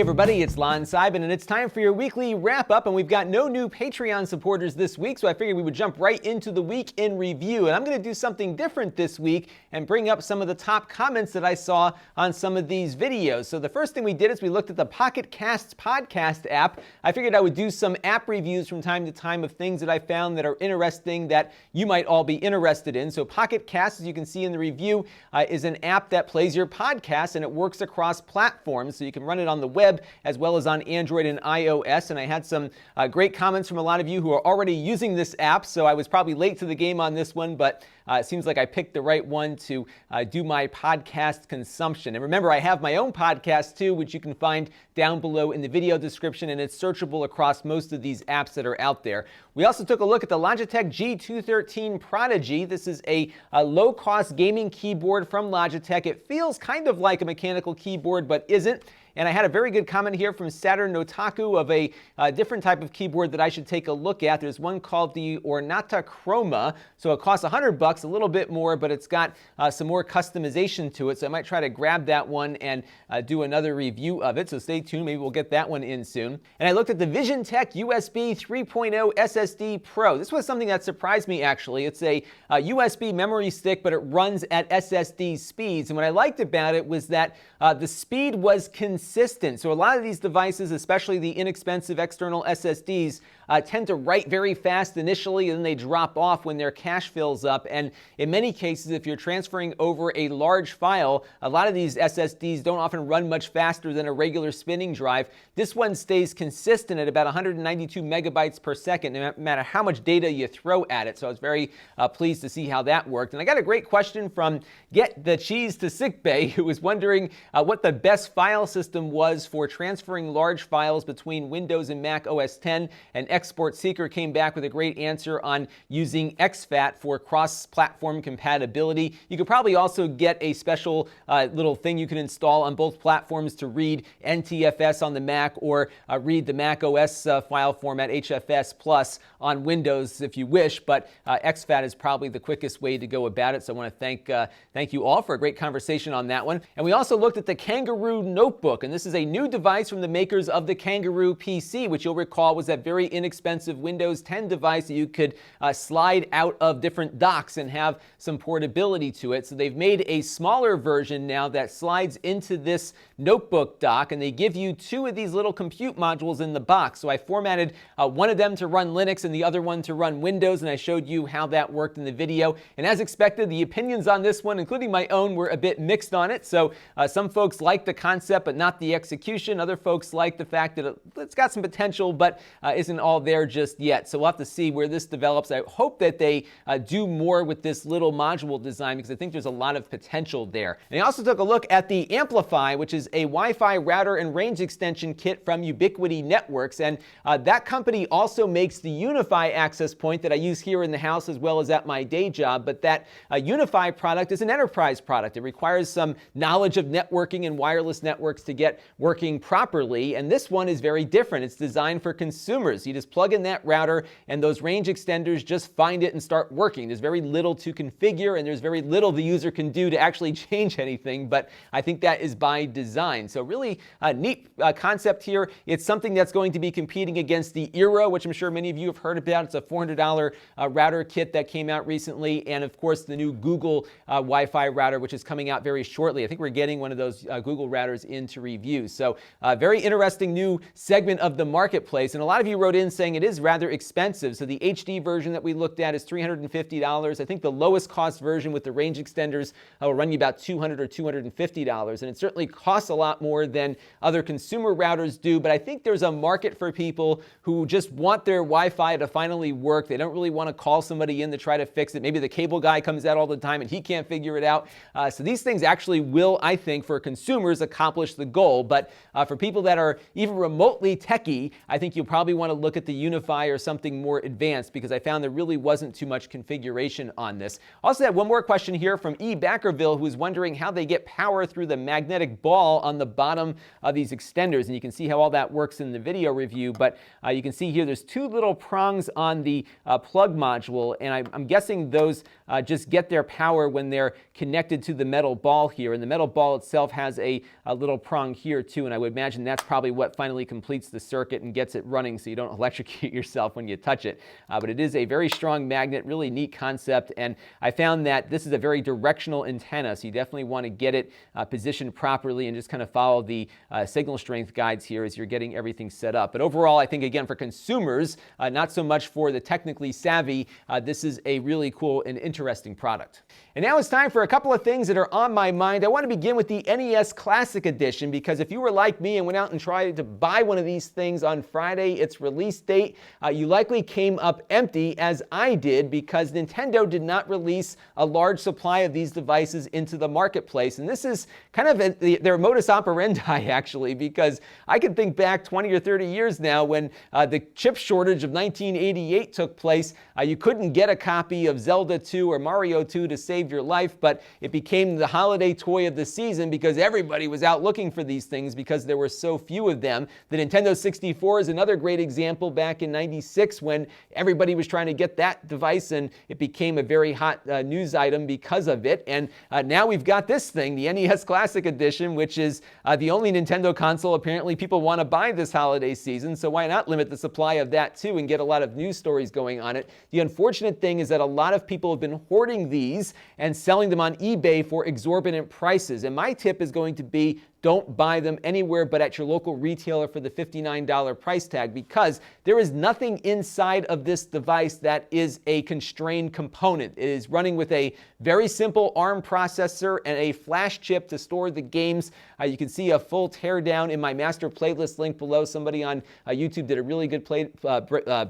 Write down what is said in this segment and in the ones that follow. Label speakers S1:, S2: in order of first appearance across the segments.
S1: Hey everybody, it's Lon.TV, and it's time for your weekly wrap-up, and we've got no new Patreon supporters this week, so I figured we would jump right into the week in review. And I'm going to do something different this week and bring up some of the top comments that I saw on some of these videos. So the first thing we did is we looked at the Pocket Casts podcast app. I figured I would do some app reviews from time to time of things that I found that are interesting that you might all be interested in. So Pocket Casts, as you can see in the review, is an app that plays your podcast, and it works across platforms, so you can run it on the web as well as on Android and iOS. And I had some great comments from a lot of you who are already using this app, so I was probably late to the game on this one, but it seems like I picked the right one to do my podcast consumption. And remember, I have my own podcast too, which you can find down below in the video description, and it's searchable across most of these apps that are out there. We also took a look at the Logitech G213 Prodigy. This is a low-cost gaming keyboard from Logitech. It feels kind of like a mechanical keyboard, but isn't. And I had a very good comment here from Saturn Otaku of a different type of keyboard that I should take a look at. There's one called the Ornata Chroma. So it costs $100, a little bit more, but it's got some more customization to it. So I might try to grab that one and do another review of it. So stay tuned. Maybe we'll get that one in soon. And I looked at the VisionTech USB 3.0 SSD Pro. This was something that surprised me, actually. It's a USB memory stick, but it runs at SSD speeds. And what I liked about it was that the speed was consistent. So a lot of these devices, especially the inexpensive external SSDs, tend to write very fast initially, and then they drop off when their cache fills up. And in many cases, if you're transferring over a large file, a lot of these SSDs don't often run much faster than a regular spinning drive. This one stays consistent at about 192 megabytes per second, no matter how much data you throw at it. So I was very pleased to see how that worked. And I got a great question from Get the Cheese to Sickbay, who was wondering what the best file system was for transferring large files between Windows and Mac OS X, and Export Seeker came back with a great answer on using exFAT for cross-platform compatibility. You could probably also get a special little thing you can install on both platforms to read NTFS on the Mac, or read the Mac OS file format HFS Plus on Windows if you wish, but exFAT is probably the quickest way to go about it. So I want to thank you all for a great conversation on that one. And we also looked at the Kangaroo Notebook, and this is a new device from the makers of the Kangaroo PC, which you'll recall was that very inexpensive Windows 10 device that you could slide out of different docks and have some portability to it. So they've made a smaller version now that slides into this notebook dock, and they give you two of these little compute modules in the box. So I formatted one of them to run Linux and the other one to run Windows, and I showed you how that worked in the video. And as expected, the opinions on this one, including my own, were a bit mixed on it. So some folks like the concept but not the execution. Other folks like the fact that it's got some potential but isn't all there just yet. So we'll have to see where this develops. I hope that they do more with this little module design, because I think there's a lot of potential there. And I also took a look at the Amplifi, which is a Wi-Fi router and range extension kit from Ubiquiti Networks. And that company also makes the Unify access point that I use here in the house as well as at my day job. But that Unify product is an enterprise product. It requires some knowledge of networking and wireless networks to get working properly. And this one is very different. It's designed for consumers. You just plug in that router and those range extenders just find it and start working. There's very little to configure, and there's very little the user can do to actually change anything, but I think that is by design. So really neat concept here. It's something that's going to be competing against the Eero, which I'm sure many of you have heard about. It's a $400 router kit that came out recently, and of course the new Google Wi-Fi router, which is coming out very shortly. I think we're getting one of those Google routers into review. So very interesting new segment of the marketplace, and a lot of you wrote in saying it is rather expensive. So the HD version that we looked at is $350. I think the lowest cost version with the range extenders will run you about $200 or $250, and it certainly costs a lot more than other consumer routers do, but I think there's a market for people who just want their Wi-Fi to finally work. They don't really want to call somebody in to try to fix it. Maybe the cable guy comes out all the time and he can't figure it out. So these things actually will, I think, for consumers accomplish the goal, but for people that are even remotely techie, I think you'll probably want to look at the Unify or something more advanced, because I found there really wasn't too much configuration on this. Also had one more question here from E. Backerville, who's wondering how they get power through the magnetic ball on the bottom of these extenders. And you can see how all that works in the video review, but you can see here there's two little prongs on the plug module, and I'm guessing those just get their power when they're connected to the metal ball here. And the metal ball itself has a little prong here too, and I would imagine that's probably what finally completes the circuit and gets it running so you don't electrocute yourself when you touch it. But it is a very strong magnet, really neat concept, and I found that this is a very directional antenna, so you definitely want to get it positioned properly and just kind of follow the signal strength guides here as you're getting everything set up. But overall, I think, again, for consumers, not so much for the technically savvy, this is a really cool and interesting product. And now it's time for a couple of things that are on my mind. I want to begin with the NES Classic Edition, because if you were like me and went out and tried to buy one of these things on Friday, its release date, you likely came up empty, as I did, because Nintendo did not release a large supply of these devices into the marketplace. And this is kind of their modus operandi, actually, because I can think back 20 or 30 years now when the chip shortage of 1988 took place. You couldn't get a copy of Zelda 2 or Mario 2 to save your life, but it became the holiday toy of the season because everybody was out looking for these things because there were so few of them. The Nintendo 64 is another great example back in '96 when everybody was trying to get that device, and it became a very hot news item because of it. And now we've got this thing, the NES Classic Edition, which is the only Nintendo console apparently people want to buy this holiday season, so why not limit the supply of that too and get a lot of news stories going on it. The unfortunate thing is that a lot of people have been hoarding these and selling them on eBay for exorbitant prices. And my tip is going to be, don't buy them anywhere but at your local retailer for the $59 price tag, because there is nothing inside of this device that is a constrained component. It is running with a very simple ARM processor and a flash chip to store the games. You can see a full teardown in my master playlist link below. Somebody on YouTube did a really good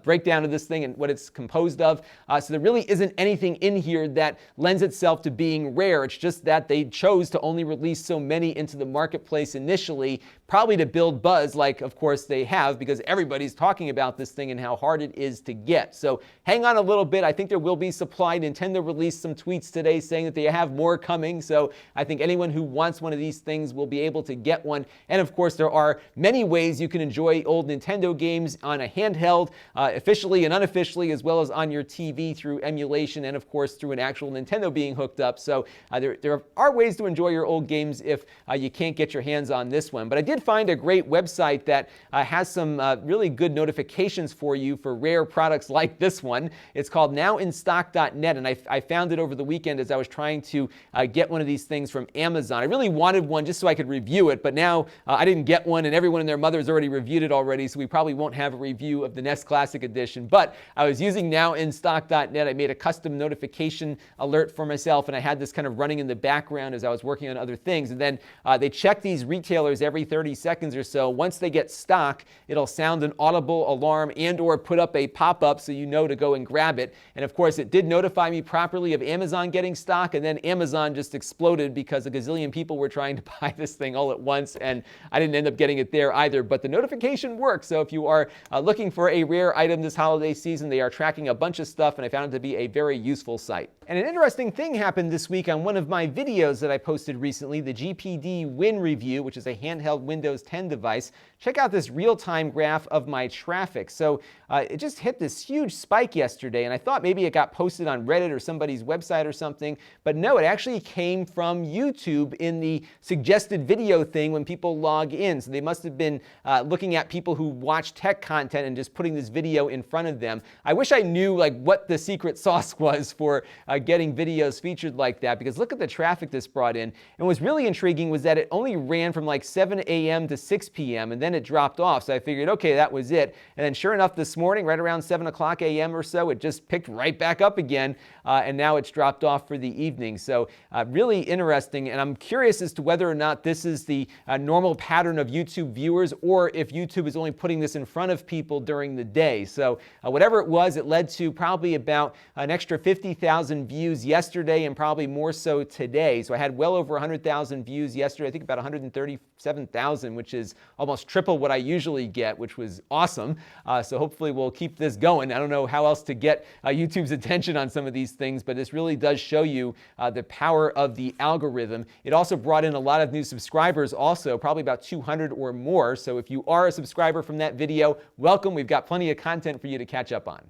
S1: breakdown of this thing and what it's composed of. So there really isn't anything in here that lends itself to being rare. It's just that they chose to only release so many into the marketplace initially, probably to build buzz, like of course they have, because everybody's talking about this thing and how hard it is to get. So hang on a little bit. I think there will be supply. Nintendo released some tweets today saying that they have more coming, so I think anyone who wants one of these things will be able to get one. And of course there are many ways you can enjoy old Nintendo games on a handheld, officially and unofficially, as well as on your TV through emulation, and of course through an actual Nintendo being hooked up. So there are ways to enjoy your old games if you can't get your hands on this one. But I did find a great website that has some really good notifications for you for rare products like this one. It's called nowinstock.net, and I found it over the weekend as I was trying to get one of these things from Amazon. I really wanted one just so I could review it, but now I didn't get one, and everyone and their mother has already reviewed it already, so we probably won't have a review of the NES Classic Edition. But I was using nowinstock.net. I made a custom notification alert for myself, and I had this kind of running in the background as I was working on other things. And then they check these retailers every 30 seconds or so. Once they get stock, it'll sound an audible alarm and or put up a pop-up so you know to go and grab it. And of course, it did notify me properly of Amazon getting stock, and then Amazon just exploded because a gazillion people were trying to buy this thing all at once, and I didn't end up getting it there either. But the notification works, so if you are looking for a rare item this holiday season, they are tracking a bunch of stuff, and I found it to be a very useful site. And an interesting thing happened this week on one of my videos that I posted recently, the GPD Win review, which is a handheld Windows 10 device. Check out this real-time graph of my traffic. So it just hit this huge spike yesterday, and I thought maybe it got posted on Reddit or somebody's website or something, but no, it actually came from YouTube in the suggested video thing when people log in. So they must have been looking at people who watch tech content and just putting this video in front of them. I wish I knew what the secret sauce was for getting videos featured like that, because look at the traffic this brought in. And what's really intriguing was that it only ran from 7 a.m. to 6 p.m. and then it dropped off. So I figured, okay, that was it. And then sure enough, this morning, right around 7 o'clock a.m. or so, it just picked right back up again, and now it's dropped off for the evening. So really interesting, and I'm curious as to whether or not this is the normal pattern of YouTube viewers, or if YouTube is only putting this in front of people during the day. So whatever it was, it led to probably about an extra 50,000 views yesterday, and probably more so today. So I had well over 100,000 views yesterday. I think about about 137,000, which is almost triple what I usually get, which was awesome. So hopefully we'll keep this going. I don't know how else to get YouTube's attention on some of these things, but this really does show you the power of the algorithm. It also brought in a lot of new subscribers also, probably about 200 or more. So if you are a subscriber from that video, welcome. We've got plenty of content for you to catch up on.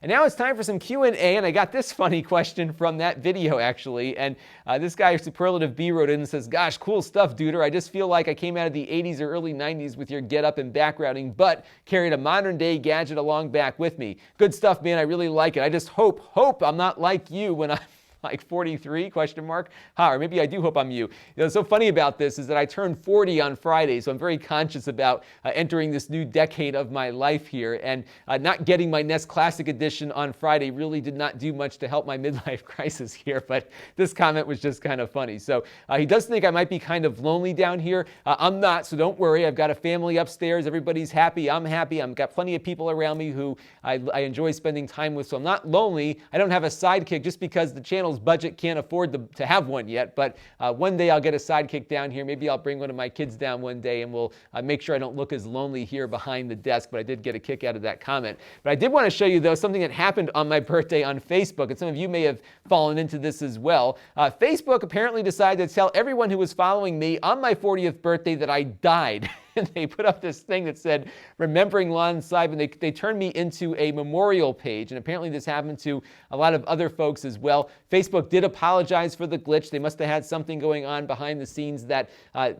S1: And now it's time for some Q&A, and I got this funny question from that video, actually. And this guy, Superlative B, wrote in and says, "Gosh, cool stuff, Duder. I just feel like I came out of the 80s or early 90s with your get-up and backgrounding, but carried a modern-day gadget along back with me. Good stuff, man. I really like it. I just hope I'm not like you when I'm like 43, question mark. Or maybe I do hope I'm you. You know, what's so funny about this is that I turned 40 on Friday, so I'm very conscious about entering this new decade of my life here, and not getting my NES Classic Edition on Friday really did not do much to help my midlife crisis here, but this comment was just kind of funny. So he does think I might be kind of lonely down here. I'm not, so don't worry. I've got a family upstairs. Everybody's happy. I'm happy. I've got plenty of people around me who I enjoy spending time with, so I'm not lonely. I don't have a sidekick just because the channel's budget can't afford to have one yet, but one day I'll get a sidekick down here. Maybe I'll bring one of my kids down one day, and we'll make sure I don't look as lonely here behind the desk, but I did get a kick out of that comment. But I did want to show you, though, something that happened on my birthday on Facebook, and some of you may have fallen into this as well. Facebook apparently decided to tell everyone who was following me on my 40th birthday that I died. And they put up this thing that said, "Remembering Lon.TV," and they turned me into a memorial page. And apparently this happened to a lot of other folks as well. Facebook did apologize for the glitch. They must have had something going on behind the scenes that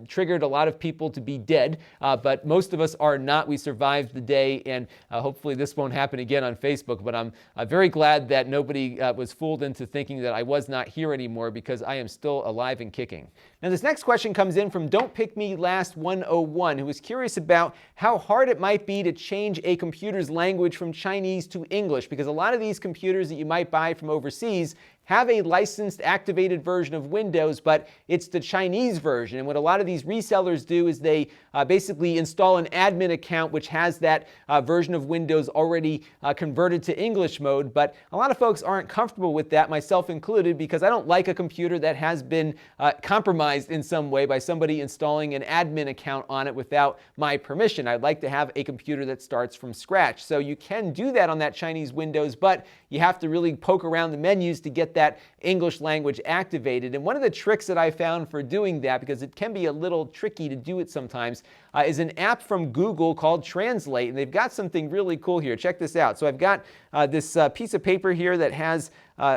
S1: triggered a lot of people to be dead. But most of us are not. We survived the day, and hopefully this won't happen again on Facebook. But I'm very glad that nobody was fooled into thinking that I was not here anymore, because I am still alive and kicking. Now this next question comes in from Don't Pick Me Last 101, who was curious about how hard it might be to change a computer's language from Chinese to English, because a lot of these computers that you might buy from overseas have a licensed activated version of Windows, but it's the Chinese version. And what a lot of these resellers do is they basically install an admin account which has that version of Windows already converted to English mode. But a lot of folks aren't comfortable with that, myself included, because I don't like a computer that has been compromised in some way by somebody installing an admin account on it without my permission. I'd like to have a computer that starts from scratch. So you can do that on that Chinese Windows, but you have to really poke around the menus to get that English language activated. And one of the tricks that I found for doing that, because it can be a little tricky to do it sometimes, is an app from Google called Translate. And they've got something really cool here. Check this out. So I've got this piece of paper here that has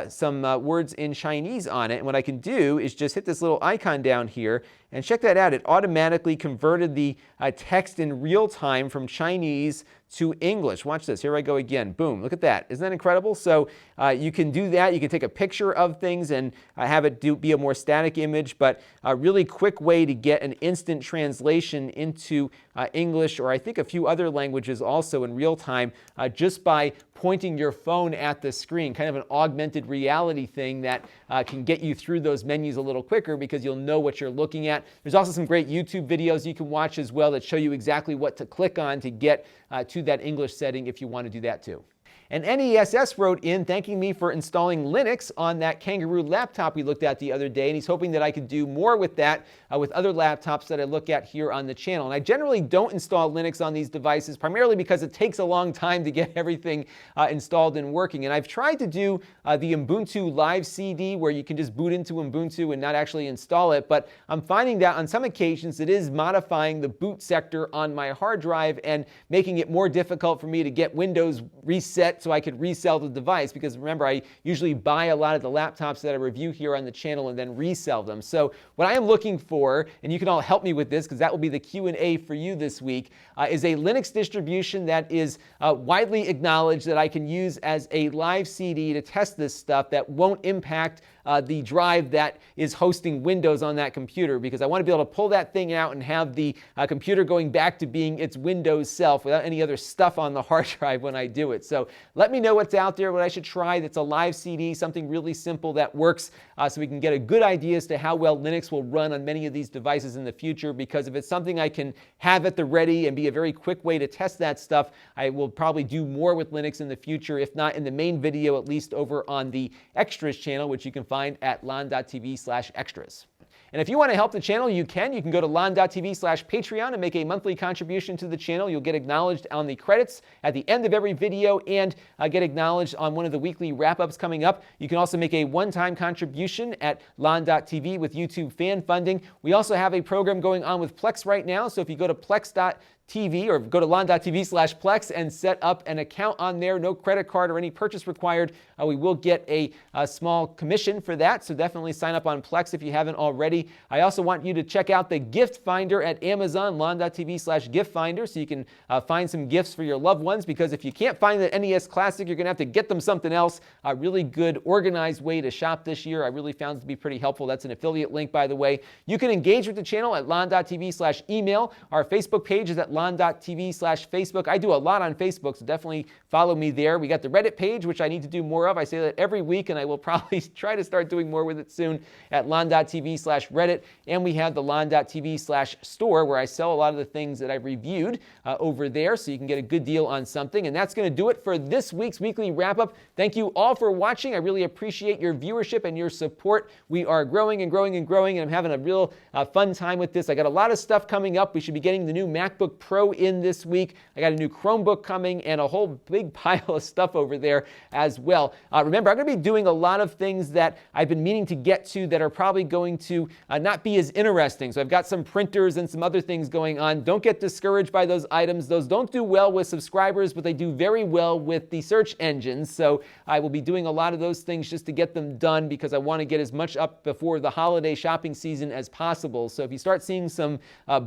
S1: some words in Chinese on it. And what I can do is just hit this little icon down here, and check that out. It automatically converted the text in real time from Chinese to English. Watch this. Here I go again. Boom. Look at that. Isn't that incredible? So you can do that. You can take a picture of things and have it be a more static image, but a really quick way to get an instant translation into English, or I think a few other languages also in real time, just by pointing your phone at the screen. Kind of an augmented reality thing that can get you through those menus a little quicker, because you'll know what you're looking at. There's also some great YouTube videos you can watch as well that show you exactly what to click on to get to that English setting if you want to do that too. And NESS wrote in thanking me for installing Linux on that Kangaroo laptop we looked at the other day, and he's hoping that I could do more with that with other laptops that I look at here on the channel. And I generally don't install Linux on these devices, primarily because it takes a long time to get everything installed and working. And I've tried to do the Ubuntu Live CD, where you can just boot into Ubuntu and not actually install it, but I'm finding that on some occasions it is modifying the boot sector on my hard drive and making it more difficult for me to get Windows reset so I could resell the device, because remember, I usually buy a lot of the laptops that I review here on the channel and then resell them. So what I am looking for, and you can all help me with this because that will be the Q&A for you this week, is a Linux distribution that is widely acknowledged that I can use as a live CD to test this stuff, that won't impact the drive that is hosting Windows on that computer, because I want to be able to pull that thing out and have the computer going back to being its Windows self without any other stuff on the hard drive when I do it. So let me know what's out there, what I should try that's a live CD, something really simple that works, so we can get a good idea as to how well Linux will run on many of these devices in the future. Because if it's something I can have at the ready and be a very quick way to test that stuff, I will probably do more with Linux in the future, if not in the main video, at least over on the Extras channel, which you can find at Lon.TV/extras. And if you want to help the channel, you can. You can go to Lon.TV/Patreon and make a monthly contribution to the channel. You'll get acknowledged on the credits at the end of every video and get acknowledged on one of the weekly wrap-ups coming up. You can also make a one-time contribution at Lon.TV with YouTube fan funding. We also have a program going on with Plex right now, so if you go to Plex.TV or go to Lon.TV/Plex and set up an account on there, no credit card or any purchase required, we will get a small commission for that, so definitely sign up on Plex if you haven't already. I also want you to check out the gift finder at Amazon, Lon.TV/gift finder, so you can find some gifts for your loved ones, because if you can't find the NES Classic, you're going to have to get them something else. A really good organized way to shop this year. I really found it to be pretty helpful. That's an affiliate link, by the way. You can engage with the channel at Lon.TV/email. Our Facebook page is at Lon.TV/Facebook. I do a lot on Facebook, so definitely follow me there. We got the Reddit page, which I need to do more of. I say that every week, and I will probably try to start doing more with it soon at Lon.TV/Reddit. And we have the Lon.TV/store, where I sell a lot of the things that I've reviewed over there, so you can get a good deal on something. And that's going to do it for this week's weekly wrap-up. Thank you all for watching. I really appreciate your viewership and your support. We are growing and growing and growing, and I'm having a real fun time with this. I got a lot of stuff coming up. We should be getting the new MacBook Pro in this week. I got a new Chromebook coming and a whole big pile of stuff over there as well. Remember, I'm going to be doing a lot of things that I've been meaning to get to that are probably going to not be as interesting. So I've got some printers and some other things going on. Don't get discouraged by those items. Those don't do well with subscribers, but they do very well with the search engines. So I will be doing a lot of those things just to get them done, because I want to get as much up before the holiday shopping season as possible. So if you start seeing some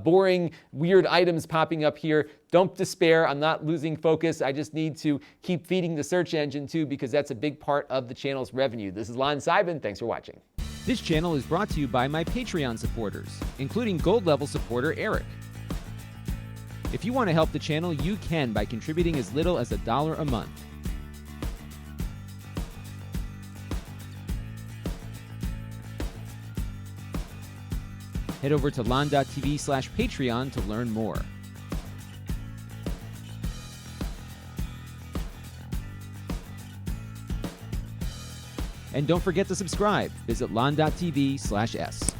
S1: boring, weird items popping up here, don't despair. I'm not losing focus. I just need to keep feeding the search engine too, because that's a big part of the channel's revenue. This is Lon.TV. Thanks for watching.
S2: This channel is brought to you by my Patreon supporters, including gold level supporter Eric. If you want to help the channel, you can by contributing as little as $1 a month. Head over to Lon.TV/Patreon to learn more. And don't forget to subscribe. Visit Lon.TV/S.